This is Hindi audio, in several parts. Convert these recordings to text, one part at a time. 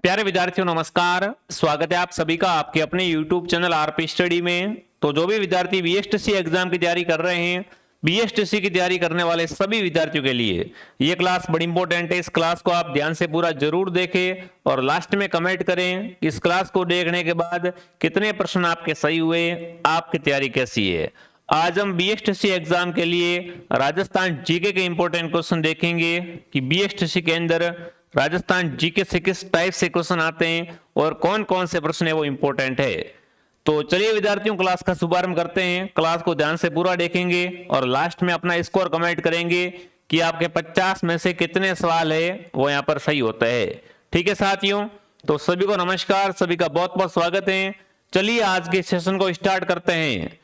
प्यारे विद्यार्थियों नमस्कार। स्वागत है आप सभी का आपके अपने YouTube चैनल आरपी स्टडी में। तो जो भी विद्यार्थी बीएसटीसी एग्जाम की तैयारी कर रहे हैं, बीएसटीसी की तैयारी करने वाले सभी विद्यार्थियों के लिए ये क्लास बड़ी इंपॉर्टेंट है। इस क्लास को आप ध्यान से पूरा जरूर देखें और लास्ट में कमेंट करें इस क्लास को देखने के बाद कितने प्रश्न आपके सही हुए, आपकी तैयारी कैसी है। आज हम बीएसटीसी एग्जाम के लिए राजस्थान जीके के इंपॉर्टेंट क्वेश्चन देखेंगे कि बीएसटीसी के अंदर राजस्थान जीके से किस टाइप से क्वेश्चन आते हैं और कौन कौन से प्रश्न है वो इंपॉर्टेंट है। तो चलिए विद्यार्थियों क्लास का शुभारंभ करते हैं। क्लास को ध्यान से पूरा देखेंगे और लास्ट में अपना स्कोर कमेंट करेंगे कि आपके 50 में से कितने सवाल है वो यहाँ पर सही होता है। ठीक है साथियों, तो सभी को नमस्कार, सभी का बहुत बहुत स्वागत है। चलिए आज के सेशन को स्टार्ट करते हैं।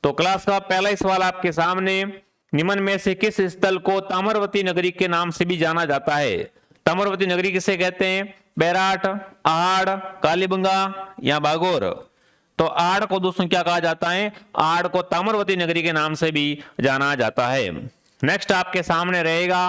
तो क्लास का पहला ही सवाल आपके सामने, निम्न में से किस स्थल को ताम्रवती नगरी के नाम से भी जाना जाता है। ताम्रवती नगरी किसे कहते हैं? बैराट, आहड़, कालीबंगा या बागोर। तो आहड़ को दोस्तों क्या कहा जाता है? आहड़ को ताम्रवती नगरी के नाम से भी जाना जाता है। नेक्स्ट आपके सामने रहेगा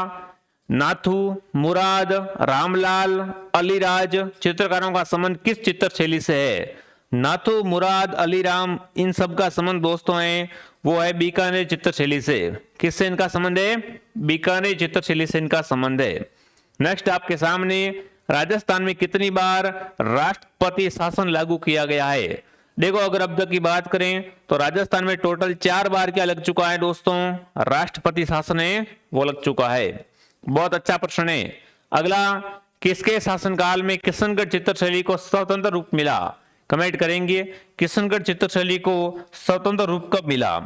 नाथू, मुराद, रामलाल, अलीराज चित्रकारों का संबंध किस चित्र शैली से है? नाथू, मुराद, अलीराम इन सब का संबंध दोस्तों है वो है बीकानेर चित्र शैली से। किससे इनका संबंध है? बीकानेर चित्र शैली से इनका संबंध है। नेक्स्ट आपके सामने, राजस्थान में कितनी बार राष्ट्रपति शासन लागू किया गया है? देखो अगर अब तक की बात करें तो राजस्थान में टोटल 4 बार क्या लग चुका है दोस्तों? राष्ट्रपति शासन है वो लग चुका है। बहुत अच्छा प्रश्न है। अगला, किसके शासनकाल में किशनगढ़ चित्रशैली को स्वतंत्र रूप मिला? कमेंट करेंगे किशनगढ़ चित्रशैली को स्वतंत्र रूप कब मिला?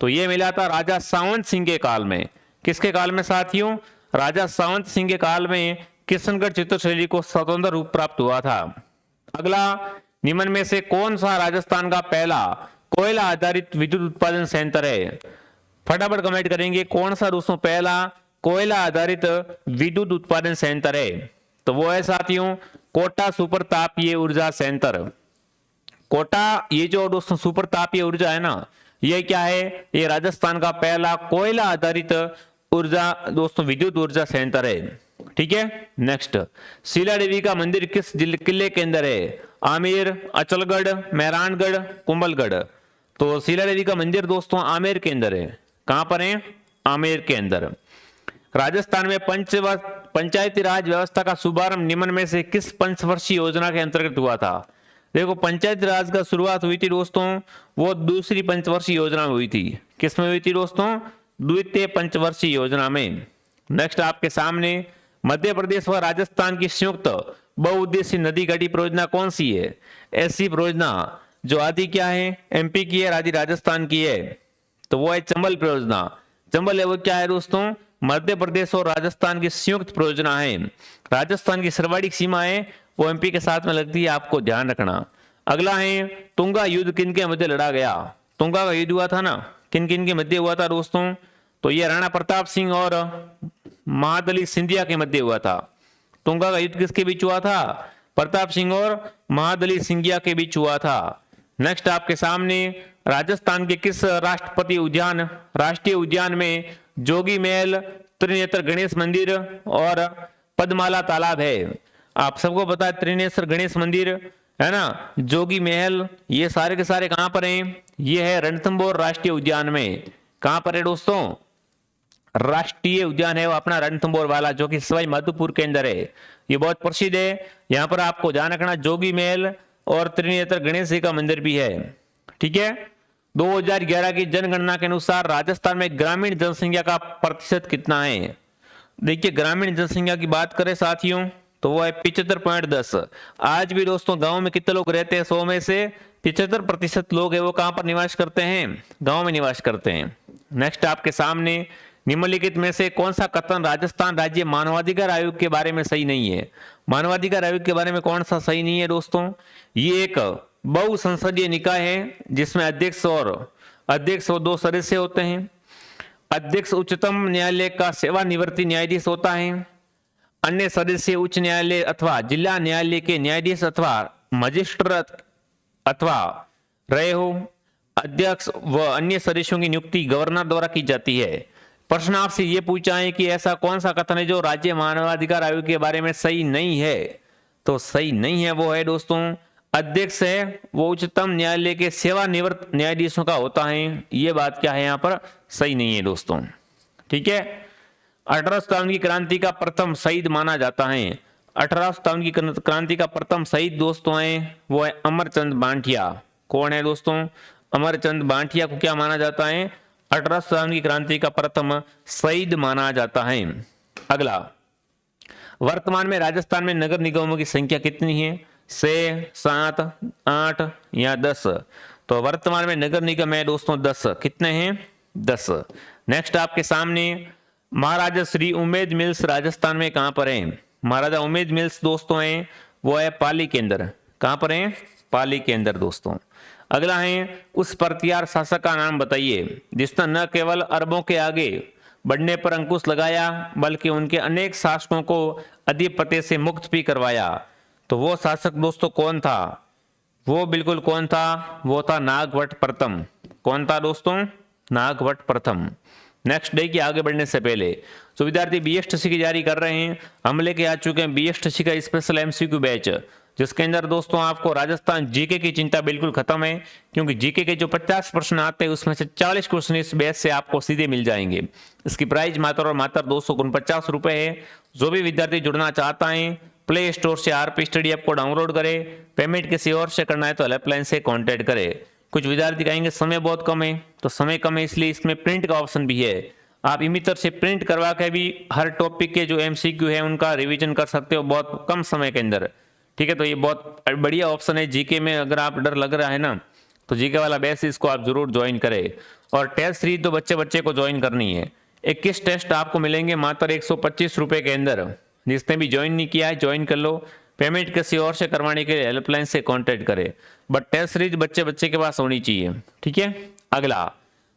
तो ये मिला था राजा सावंत सिंह के काल में। किसके काल में साथियों? राजा सावंत सिंह के काल में किशनगढ़ चित्रशैली को स्वतंत्र रूप प्राप्त हुआ था। अगला, निम्न में से कौन सा राजस्थान का पहला कोयला आधारित विद्युत उत्पादन संयंत्र है? फटाफट कमेंट करेंगे कौन सा दोस्तों पहला कोयला आधारित विद्युत उत्पादन संयंत्र है? तो वो है साथियों कोटा सुपर तापीय ऊर्जा संयंत्र। कोटा ये जो दोस्तों सुपर तापीय ऊर्जा है ना, ये क्या है? ये राजस्थान का पहला कोयला आधारित ऊर्जा दोस्तों विद्युत ऊर्जा संयंत्र है। ठीक है। नेक्स्ट, शीला देवी का मंदिर किस किले के अंदर है? आमेर, अचलगढ़, मेहरानगढ़, कुंभलगढ़। तो शीला देवी का मंदिर दोस्तों आमेर के अंदर है। कहां पर है? आमेर के अंदर। राजस्थान में पंचायती राज व्यवस्था का शुभारंभ निम्न में से किस पंचवर्षीय योजना के अंतर्गत हुआ था? देखो पंचायती राज का शुरुआत हुई थी दोस्तों वो दूसरी पंचवर्षीय योजना में हुई थी। किसमें हुई थी दोस्तों? द्वितीय पंचवर्षीय योजना में। नेक्स्ट आपके सामने, मध्य प्रदेश व राजस्थान की संयुक्त बहुउद्देशीय नदी गढ़ी परियोजना कौन सी है? ऐसी परियोजना जो आदि क्या है? एमपी की है, आदि राजस्थान की है। तो वो है चंबल परियोजना। चंबल है वो क्या है दोस्तों? मध्य प्रदेश और राजस्थान की संयुक्त परियोजना है। राजस्थान की सर्वाधिक सीमा है वो एमपी के साथ में लगती है, आपको ध्यान रखना। अगला है, तुंगा युद्ध किन के मध्य लड़ा गया? तुंगा का युद्ध हुआ था ना, किन किन के मध्य हुआ था दोस्तों? तो ये राणा प्रताप सिंह और महादली सिंधिया के मध्य हुआ था। तुंगा का युद्ध किसके बीच हुआ था? प्रताप सिंह और महादली सिंधिया के बीच हुआ था। नेक्स्ट आपके सामने, राजस्थान के किस राष्ट्रीय उद्यान में जोगी महल, त्रिनेत्र गणेश मंदिर और पद्माला तालाब है? आप सबको पता है त्रिनेत्र गणेश मंदिर है ना, जोगी महल, ये सारे के सारे कहां पर हैं? ये है रणथंभौर राष्ट्रीय उद्यान में। कहां पर है दोस्तों? राष्ट्रीय उद्यान है वो अपना रणथंभौर वाला, जो कि सवाई माधोपुर के अंदर है। ये बहुत प्रसिद्ध है। यहाँ पर आपको ध्यान रखना जोगी महल और त्रिनेत्र गणेश जी का मंदिर भी है। ठीक है। 2011 की जनगणना के अनुसार राजस्थान में ग्रामीण जनसंख्या का प्रतिशत कितना है? देखिए ग्रामीण जनसंख्या की बात करें साथियों तो वो है 75.10। आज भी दोस्तों गांव में कितने लोग रहते हैं? 100 में से 75% लोग है वो कहां पर निवास करते हैं? गांव में निवास करते हैं। नेक्स्ट आपके सामने, निम्नलिखित में से कौन सा कथन राजस्थान राज्य मानवाधिकार आयोग के बारे में सही नहीं है? मानवाधिकार आयोग के बारे में कौन सा सही नहीं है दोस्तों? ये एक बहुसंसदीय निकाय है जिसमें अध्यक्ष और 2 सदस्य होते हैं। अध्यक्ष उच्चतम न्यायालय का सेवानिवृत्ति न्यायाधीश होता है। अन्य सदस्य उच्च न्यायालय अथवा जिला न्यायालय के न्यायाधीश अथवा मजिस्ट्रेट अथवा रहे हो। अध्यक्ष व अन्य सदस्यों की नियुक्ति गवर्नर द्वारा की जाती है। प्रश्न आपसे ये पूछा है कि ऐसा कौन सा कथन है जो राज्य मानवाधिकार आयोग के बारे में सही नहीं है? तो सही नहीं है, वो है दोस्तों अध्यक्ष है वो उच्चतम न्यायालय के सेवानिवृत्त न्यायाधीशों का होता है। ये बात क्या है यहाँ पर, सही नहीं है दोस्तों। ठीक है, 18 शताब्दी की क्रांति का प्रथम शहीद माना जाता है। 18 शताब्दी की क्रांति का प्रथम शहीद दोस्तों है वो है अमरचंद बांटिया। कौन है दोस्तों, अमरचंद बांटिया को क्या माना जाता है, 18 शताब्दी की क्रांति का प्रथम शहीद माना जाता है। अगला, वर्तमान में राजस्थान में नगर निगमों की संख्या कितनी है, 6, 7, 8 या 10। तो वर्तमान में नगर निगम है दोस्तों 10। कितने हैं, 10। नेक्स्ट आपके सामने महाराजा श्री उमेद मिल्स राजस्थान में कहां पर है, महाराजा उमेद मिल्स दोस्तों है वो है पाली के अंदर। कहां पर है, पाली के अंदर दोस्तों। अगला है उस प्रतिहार शासक का नाम बताइए जिसने न केवल अरबों के आगे बढ़ने पर अंकुश लगाया बल्कि उनके अनेक शासकों को अधिपत्य से मुक्त भी करवाया। तो वो शासक दोस्तों कौन था, वो बिल्कुल कौन था, वो था नागवट प्रथम। कौन था दोस्तों, नागवट प्रथम। नेक्स्ट डे की आगे बढ़ने से पहले जो विद्यार्थी बीएसटीसी की तैयारी कर रहे हैं, हम लेके आ चुके हैं बीएसटीसी का स्पेशल एमसीक्यू बैच, जिसके अंदर दोस्तों आपको राजस्थान जीके की चिंता बिल्कुल खत्म है, क्योंकि जीके के जो 50 प्रश्न आते हैं उसमें से 40 क्वेश्चन इस बैच से आपको सीधे मिल जाएंगे। इसकी प्राइस मात्र और मात्र 249 रुपए है। जो भी विद्यार्थी जुड़ना चाहता है प्ले स्टोर से आरपी स्टडी ऐप को डाउनलोड करे, पेमेंट किसी और से करना है तो हेल्पलाइन से कॉन्टेक्ट करे। कुछ विद्यार्थी कहेंगे समय बहुत कम है, तो समय कम है इसलिए इसमें प्रिंट का ऑप्शन भी है। आप इमितर से प्रिंट करवा के भी हर टॉपिक के जो एमसीक्यू है उनका रिवीजन कर सकते हो बहुत कम समय के अंदर। ठीक है, तो ये बहुत बढ़िया ऑप्शन है। जीके में अगर आप डर लग रहा है ना, तो जीके वाला बैच इसको आप जरूर ज्वाइन करें। और टेस्ट सीरीज तो बच्चे को ज्वाइन करनी है। 21 टेस्ट आपको मिलेंगे मात्र 125 रुपए के अंदर। जिसने भी ज्वाइन नहीं किया है ज्वाइन कर लो, पेमेंट किसी और से करवाने के लिए हेल्पलाइन से कांटेक्ट करें, बट टेस्ट सीरीज बच्चे के पास होनी चाहिए। ठीक है, अगला,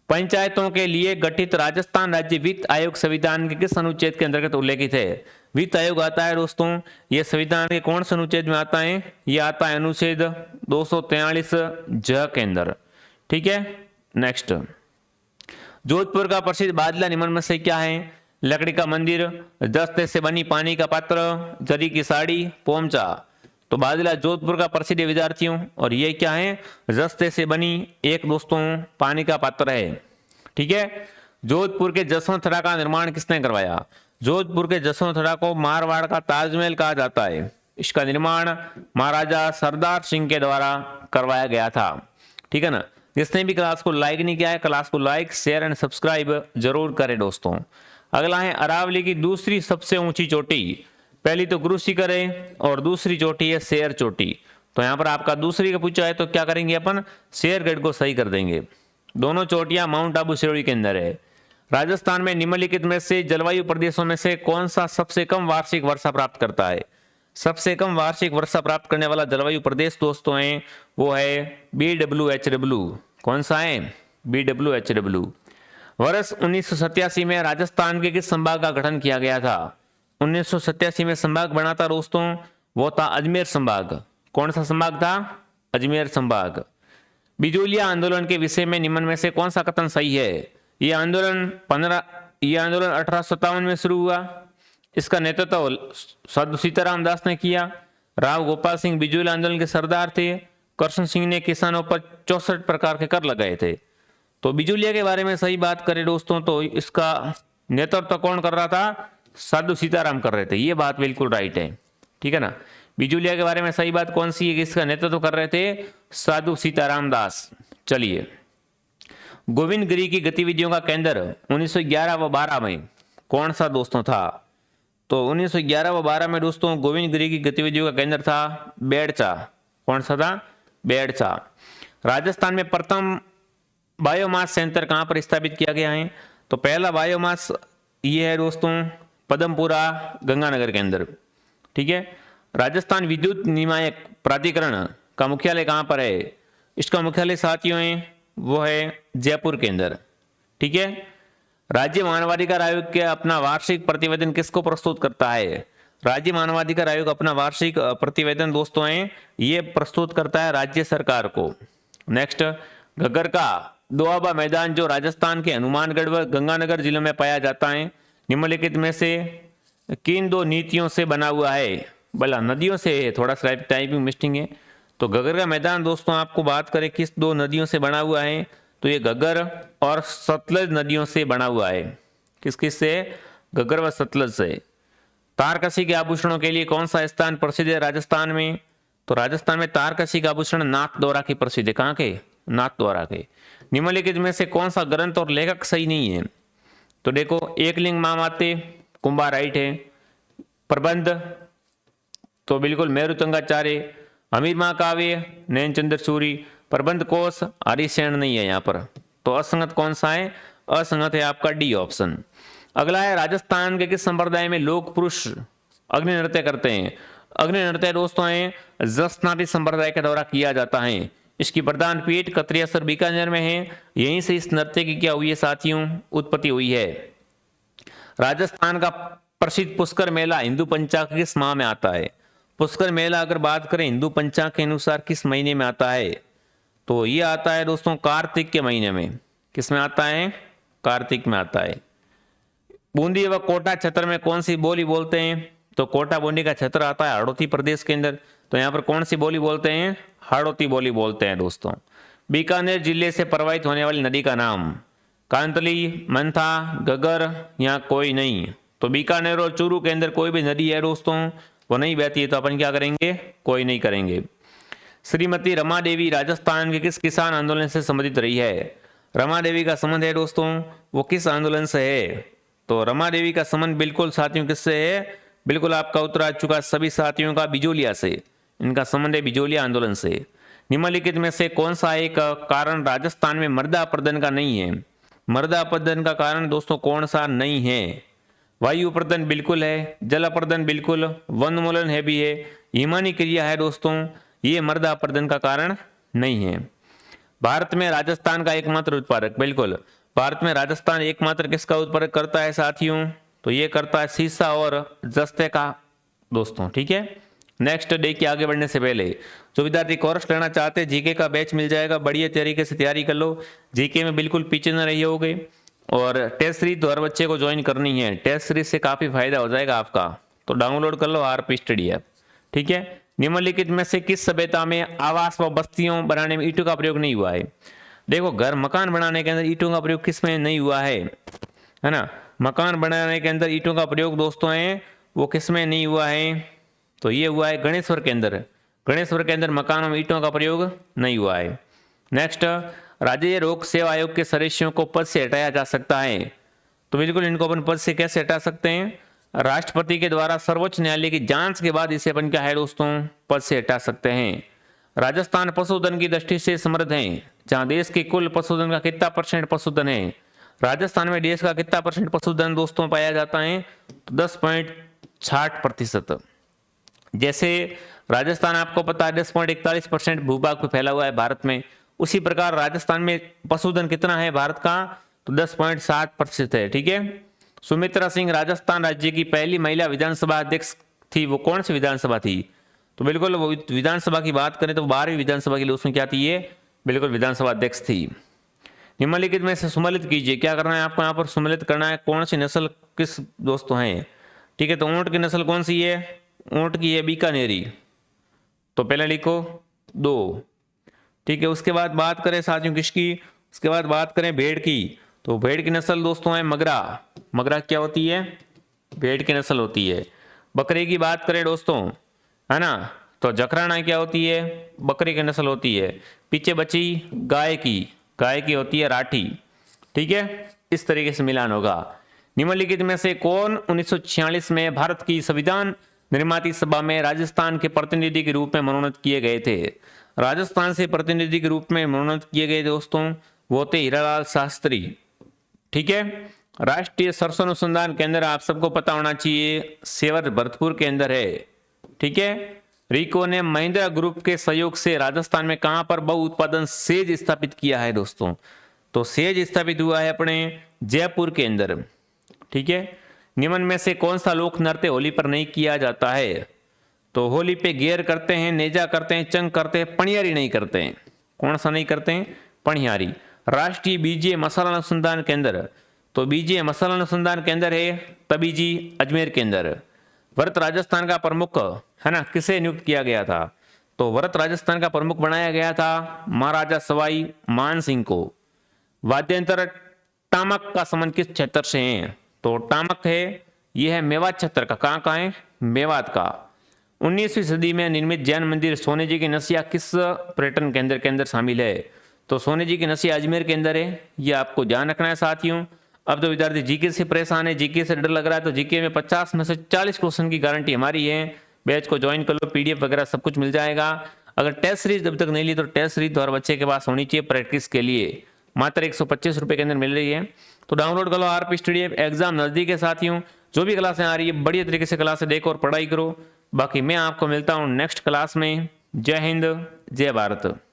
पंचायतों के लिए गठित राजस्थान राज्य वित्त आयोग संविधान के किस अनुच्छेद के अंतर्गत उल्लेखित है। वित्त आयोग आता है दोस्तों, ये संविधान के कौन से अनुच्छेद में आता है, ये आता है अनुच्छेद 243 ज के अंदर। ठीक है, नेक्स्ट, जोधपुर का प्रसिद्ध बादला निम्न में से क्या है, लकड़ी का मंदिर, दस्ते से बनी पानी का पात्र, जरी की साड़ी, पोमचा। तो बादला जोधपुर का प्रसिद्ध विद्यार्थियों, और ये क्या है, दस्ते से बनी एक दोस्तों पानी का पात्र है। ठीक है, जोधपुर के जसवंतथड़ा का निर्माण किसने करवाया, जोधपुर के जसवंतथड़ा को मारवाड़ का ताजमहल कहा जाता है। इसका निर्माण महाराजा सरदार सिंह के द्वारा करवाया गया था। ठीक है ना, जिसने भी क्लास को लाइक नहीं किया है क्लास को लाइक शेयर एंड सब्सक्राइब जरूर करें दोस्तों। अगला है अरावली की दूसरी सबसे ऊंची चोटी, पहली तो गुरु शिखर है और दूसरी चोटी है शेर चोटी। तो यहाँ पर आपका दूसरी का पूछा है तो क्या करेंगे अपन, शेरगढ़ को सही कर देंगे। दोनों चोटियां माउंट आबू सिरोही के अंदर है। राजस्थान में निम्नलिखित में से जलवायु प्रदेशों में से कौन सा सबसे कम वार्षिक वर्षा प्राप्त करता है। सबसे कम वार्षिक वर्षा प्राप्त करने वाला जलवायु प्रदेश दोस्तों है वो है BWHW। कौन सा है, BWHW। वर्ष 1987 में राजस्थान के किस संभाग का गठन किया गया था। 1987 में संभाग बना था दोस्तों, वो था अजमेर संभाग। कौन सा संभाग था, अजमेर संभाग। बिजोलिया आंदोलन के विषय में निम्न में से कौन सा कथन सही है। ये आंदोलन 1857 में शुरू हुआ। इसका नेतृत्व साधु सीताराम दास ने किया। राव गोपाल सिंह बिजोलिया आंदोलन के सरदार थे। कृष्ण सिंह ने किसानों पर 64 प्रकार के कर लगाए थे। तो बिजोलिया के बारे में सही बात करें दोस्तों तो इसका नेतृत्व कौन कर रहा था, साधु सीताराम कर रहे थे। ये बात बिल्कुल राइट है। ठीक है ना, बिजोलिया के बारे में सही बात कौन सी है कि इसका नेतृत्व कर रहे थे साधु सीताराम दास। चलिए, गोविंद गिरी की गतिविधियों का केंद्र 1911 व 12 में कौन सा दोस्तों था। तो 1911 व 12 में दोस्तों गोविंद गिरी की गतिविधियों का केंद्र था बेड़चा। कौन सा था, बेड़चा। राजस्थान में प्रथम बायोमास सेंटर कहां पर स्थापित किया गया है। तो पहला बायोमास ये है दोस्तों पदमपुरा गंगानगर के अंदर। ठीक है, राजस्थान विद्युत नियामक प्राधिकरण का मुख्यालय कहां पर है। इसका मुख्यालय साथियों है वो है जयपुर के अंदर। ठीक है, राज्य मानवाधिकार आयोग के अपना वार्षिक प्रतिवेदन किसको प्रस्तुत करता है। राज्य मानवाधिकार आयोग अपना वार्षिक प्रतिवेदन दोस्तों है ये प्रस्तुत करता है राज्य सरकार को। नेक्स्ट, घग्गर का दोआबा मैदान जो राजस्थान के हनुमानगढ़ व गंगानगर जिलों में पाया जाता है, निम्नलिखित में से किन दो नीतियों से बना हुआ है। भला नदियों से है, थोड़ा सा टाइपिंग मिस्टेक है। तो घग्गर का मैदान दोस्तों आपको बात करें किस दो नदियों से बना हुआ है, तो ये घग्गर और सतलज नदियों से बना हुआ है। किस किस से? घग्गर व सतलज से। तारकसी के आभूषणों के लिए कौन सा स्थान प्रसिद्ध है राजस्थान में? तो राजस्थान में तारकसी का आभूषण नाथद्वारा के प्रसिद्ध है। कहाँ के? नाथद्वारा के। निम्नलिखित में से कौन सा ग्रंथ और लेखक सही नहीं है? तो देखो, एकलिंग मामाते कुंभा राइट है। प्रबंध तो बिल्कुल मेरुतंगाचार्य। अमीर महाकाव्य नैनचंद्र सूरी। प्रबंध कोश हरिसेन नहीं है यहाँ पर। तो असंगत कौन सा है? असंगत है आपका डी ऑप्शन। अगला है राजस्थान के किस संप्रदाय में लोक पुरुष अग्नि नृत्य करते हैं? अग्नि नृत्य दोस्तों है जसनाटी संप्रदाय के द्वारा किया जाता है। इसकी प्रधान पीठ कत्रियासर बीकानेर में है। यहीं से इस नृत्य की क्या हुई है साथियों? उत्पत्ति हुई है। राजस्थान का प्रसिद्ध पुष्कर मेला हिंदू पंचांग किस माह में आता है? पुष्कर मेला अगर बात करें हिंदू पंचांग के अनुसार किस महीने में आता है? तो ये आता है दोस्तों कार्तिक के महीने में। किस में आता है? कार्तिक में आता है। बूंदी व कोटा क्षेत्र में कौन सी बोली बोलते हैं? तो कोटा बूंदी का क्षेत्र आता है हाड़ौती प्रदेश के अंदर। तो यहाँ पर कौन सी बोली बोलते हैं? हाड़ौती बोली बोलते हैं दोस्तों। बीकानेर जिले से प्रवाहित होने वाली नदी का नाम? कांतली, मंथा, घग्गर या कोई नहीं। तो बीकानेर और चूरू के अंदर कोई भी नदी है दोस्तों वो नहीं बहती है, तो अपन क्या करेंगे? कोई नहीं करेंगे। श्रीमती रमा देवी राजस्थान के किस किसान आंदोलन से संबंधित रही है? रमा देवी का संबंध है दोस्तों वो किस आंदोलन से है? तो रमा देवी का संबंध बिल्कुल साथियों किससे है? बिल्कुल आपका उत्तर आ चुका सभी साथियों का, बिजोलिया से। इनका संबंध है बिजोलिया आंदोलन से। निम्नलिखित में से कौन सा एक कारण राजस्थान में मृदा अपरदन का नहीं है? मृदा अपरदन का कारण दोस्तों कौन सा नहीं है? वायु अपरदन बिल्कुल है, जल अपरदन बिल्कुल, वनोन्मूलन है भी है, हिमानी क्रिया है दोस्तों, ये मृदा अपरदन का कारण नहीं है। भारत में राजस्थान का एकमात्र उत्पादक, बिल्कुल भारत में राजस्थान एकमात्र किसका उत्पादक करता है साथियों? तो ये करता है सीसा और जस्ते का दोस्तों। ठीक है, नेक्स्ट देखिए आगे बढ़ने से पहले जो विद्यार्थी कोर्स लेना चाहते हैं जीके का बैच मिल जाएगा, बढ़िया तरीके से तैयारी कर लो। जीके में बिल्कुल पीछे न रही होगे। और टेस्ट सीरीज तो हर बच्चे को ज्वाइन करनी है, टेस्ट सीरीज से काफी फायदा हो जाएगा आपका। तो डाउनलोड कर लो आरपी स्टडी ऐप। ठीक है, निम्नलिखित में से किस सभ्यता में आवास व बस्तियों बनाने में ईंटों का प्रयोग नहीं हुआ है? देखो, घर मकान बनाने के अंदर ईंटों का प्रयोग किस में नहीं हुआ है ना? मकान बनाने के अंदर ईंटों का प्रयोग दोस्तों है वो किस में नहीं हुआ है? तो ये हुआ है गणेश्वर के अंदर। गणेश्वर के अंदर मकानों में ईंटों का प्रयोग नहीं हुआ है। नेक्स्ट, राज्य लोक सेवा आयोग के सदस्यों को पद से हटाया जा सकता है? तो बिल्कुल इनको अपन पद से कैसे हटा सकते हैं? राष्ट्रपति के द्वारा सर्वोच्च न्यायालय की जांच के बाद इसे अपन क्या है दोस्तों पद से हटा सकते हैं। राजस्थान पशुधन की दृष्टि से समृद्ध है, जहां देश के कुल पशुधन का कितना परसेंट पशुधन है? राजस्थान में देश का कितना परसेंट पशुधन दोस्तों पाया जाता है? तो 10.60%। जैसे राजस्थान आपको पता है 10.41% भूभाग पे फैला हुआ है भारत में, उसी प्रकार राजस्थान में पशुधन कितना है भारत का? तो 10.7% है। ठीक है, सुमित्रा सिंह राजस्थान राज्य की पहली महिला विधानसभा अध्यक्ष थी। वो कौन सी विधानसभा थी? तो बिल्कुल वो विधानसभा की बात करें तो 12वीं विधानसभा के लिए उसमें क्या थी? ये बिल्कुल विधानसभा अध्यक्ष थी। निम्नलिखित में से सुमेलित कीजिए। क्या करना है आपको यहाँ पर? सुमेलित करना है कौन सी नस्ल किस दोस्तों है। ठीक है, तो ऊंट की नस्ल कौन सी है? ऊंट की है बीकानेरी। तो पहले लिखो 2। ठीक है, उसके बाद बात करें साथियों किसकी? उसके बाद बात करें भेड़ की। तो भेड़ की नस्ल दोस्तों है मगरा। मगरा क्या होती है? भेड़ की नस्ल होती है। बकरे की बात करें दोस्तों है ना, तो जखराना क्या होती है? बकरी की नस्ल होती है। पीछे बची गाय की, गाय की होती है राठी। ठीक है, इस तरीके से मिलान होगा। निम्नलिखित में से कौन 1946 में भारत की संविधान निर्माती सभा में राजस्थान के प्रतिनिधि के रूप में मनोनीत किए गए थे? राजस्थान से प्रतिनिधि के रूप में मनोनीत किए गए दोस्तों वो थे हीरालाल शास्त्री। ठीक है, राष्ट्रीय सरसों अनुसंधान केंद्र आप सबको पता होना चाहिए सेवर भरतपुर के अंदर है। ठीक है, रिको ने महिंद्रा ग्रुप के सहयोग से राजस्थान में कहां पर बहु उत्पादन सेज स्थापित किया है दोस्तों? तो सेज स्थापित हुआ है अपने जयपुर के अंदर। ठीक है, निम्न में से कौन सा लोक नृत्य होली पर नहीं किया जाता है? तो होली पे गेर करते हैं, नेजा करते हैं, चंग करते हैं, पणियारी नहीं करते हैं। कौन सा नहीं करते हैं? पणियारी। राष्ट्रीय बीजीय मसाला अनुसंधान केंद्र, तो बीजीय मसाला अनुसंधान केंद्र है तबीजी अजमेर के अंदर। व्रत राजस्थान का प्रमुख है ना किसे नियुक्त किया गया था? तो व्रत राजस्थान का प्रमुख बनाया गया था महाराजा सवाई मान सिंह को। वाद्यांतर टामक का संबंध किस क्षेत्र से है? तो टामक है यह है मेवात क्षेत्र का। कहाँ का है? मेवात का। 19वीं सदी में निर्मित जैन मंदिर सोने जी की नसिया किस पर्यटन केंद्र के अंदर शामिल है? तो सोने जी की नसिया अजमेर के अंदर है, ये आपको ध्यान रखना है साथियों। अब तो विद्यार्थी जीके से परेशान है, जीके से डर लग रहा है, तो जीके में 50 में से 40 क्वेश्चन की गारंटी हमारी है। बैच को ज्वाइन कर लो, पीडीएफ वगैरह सब कुछ मिल जाएगा। अगर टेस्ट सीरीज अभी तक नहीं ली तो टेस्ट सीरीज तो हर बच्चे के पास होनी चाहिए प्रैक्टिस के लिए, मात्र 125 रुपए के अंदर मिल रही है। तो डाउनलोड कर लो आरपी स्टडी ऐप। एग्जाम नजदीक है साथियों, जो भी क्लासें आ रही है बढ़िया तरीके से क्लासें देखो और पढ़ाई करो। बाकी मैं आपको मिलता हूँ नेक्स्ट क्लास में। जय हिंद, जय भारत।